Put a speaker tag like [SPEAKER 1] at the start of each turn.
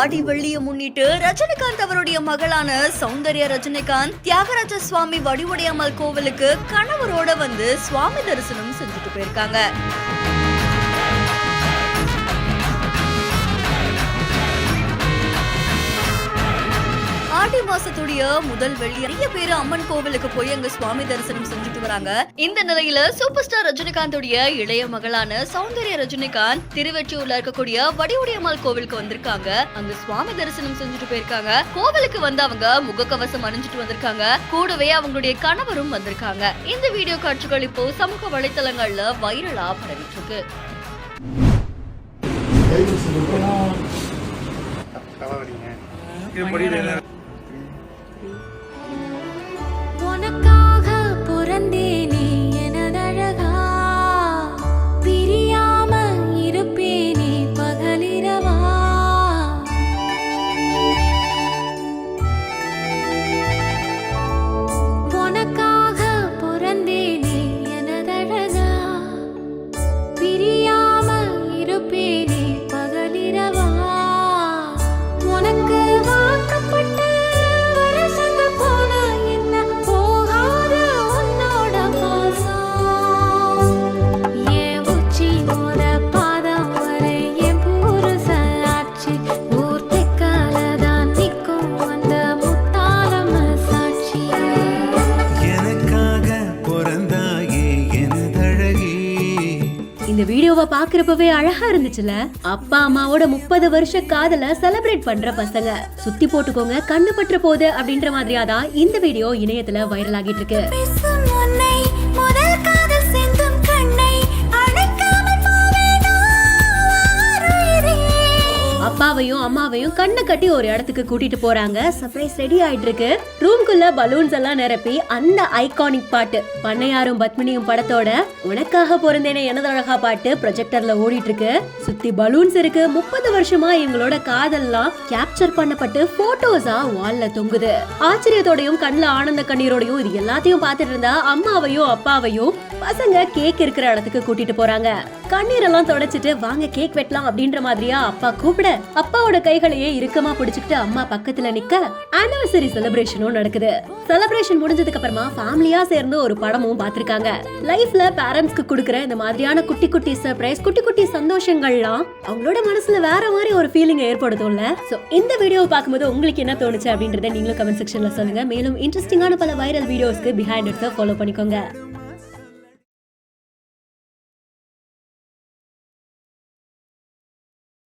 [SPEAKER 1] ஆடி வெள்ளியை முன்னிட்டு ரஜினிகாந்த் அவருடைய மகளான சௌந்தர்யா ரஜினிகாந்த் தியாகராஜ சுவாமி வடிவுடையம்மாள் கோவிலுக்கு கணவரோட வந்து சுவாமி தரிசனம் செஞ்சுட்டு போயிருக்காங்க. ஆடி மாசத்துடைய முதல் வெள்ளி நிறைய பேரு அம்மன் கோவிலுக்கு போய் அங்க சுவாமி தரிசனம் செஞ்சுட்டு வராங்க. இந்த நிலையில சூப்பர் ஸ்டார் ரஜினிகாந்துடைய இளைய மகளான சௌந்தர்யா ரஜினிகாந்த் திருவெற்றியூர்ல இருக்கக்கூடிய வடிவுடையம்மாள் கோவிலுக்கு வந்திருக்காங்க. அங்க சுவாமி தரிசனம் செஞ்சுட்டு போயிருக்காங்க. கோவிலுக்கு வந்து அவங்க முகக்கவசம் அணிஞ்சிட்டு வந்திருக்காங்க. கூடவே அவங்களுடைய கணவரும் வந்திருக்காங்க. இந்த வீடியோ காட்சிகள் இப்போ சமூக வலைத்தளங்கள்ல வைரலா பரவிட்டு இருக்கு.
[SPEAKER 2] உனக்காக பிறந்தேனே எனதழகா, பிரியாம இருப்பேனே பகலிரவா. உனக்காக பிறந்தேனே எனதழகா, பிரியாம இருப்பேனே பகலிரவா. உனக்கு வாக்கப்பட்ட இந்த வீடியோவை பாக்குறப்பவே அழகா இருந்துச்சுல. அப்பா அம்மாவோட 30 வருஷ காதல செலிப்ரேட் பண்ற பசங்க சுத்தி போட்டுக்கோங்க கண்ணு பற்ற போது அப்படின்ற மாதிரியாதான் இந்த வீடியோ இணையத்துல வைரல் ஆகிட்டு இருக்கு. அப்பாவையும் அம்மாவையும் கண்ணை கட்டி ஒரு இடத்துக்கு கூட்டிட்டு போறாங்க. சர்ப்ரைஸ் ரெடி ஆயிட்டு இருக்கு. ரூம்குள்ள பலூன்ஸ் எல்லாம் நிரப்பி அந்த ஐகானிக் பாட்டு பண்ணையாரும் பத்மினியும் படத்தோட உனக்காக பிறந்தேனே எனது அழகா பாட்டு ப்ரொஜெக்டர்ல ஓடிட்டு இருக்கு. சுத்தி பலூன்ஸ் இருக்கு. 30 வருஷமா இவங்களோட காதல்லாம் கேப்சர் பண்ணப்பட்டு போட்டோஸா வால்ல தொங்குது. ஆச்சரியத்தோடையும் கண்ணுல ஆனந்த கண்ணீரோடையும் இது எல்லாத்தையும் பார்த்துட்டு இருந்தா அம்மாவையும் அப்பாவையும் பசங்க கேக் இருக்கிற இடத்துக்கு கூட்டிட்டு போறாங்க. கண்ணீரெல்லாம் தொடச்சிட்டு வாங்க கேக் வெட்டலாம் அப்படின்ற மாதிரியா அப்பா கூப்பிட அப்பாவோட கைகளையே இறுக்கமா பிடிச்சுக்கிட்டு அம்மா பக்கத்துல நிக்க ஆனிவர்சரி செலிப்ரேஷனும் நடக்குது. செலிப்ரேஷன் முடிஞ்சதுக்கு அப்புறமா ஃபேமிலியா சேர்ந்து ஒரு படமும் பார்த்திருக்காங்க. லைஃப்ல பேரண்ட்ஸ்க்கு கொடுக்கிற இந்த மாதிரியான குட்டி குட்டி சர்ப்ரைஸ், குட்டி குட்டி சந்தோஷங்கள்லாம் அவங்களோட மனசுல வேற மாதிரி ஒரு ஃபீலிங் ஏற்படுத்தும்ல. சோ இந்த வீடியோவை பார்க்கும்போது உங்களுக்கு என்ன தோணுச்சு அப்படின்றத நீங்களும் கமெண்ட் செக்ஷன்ல சொல்லுங்க. மேலும் இன்ட்ரெஸ்டிங்கான பல வைரல் வீடியோஸ்க்கு பிஹைண்ட் இட்ஸை ஃபாலோ பண்ணிக்கோங்க.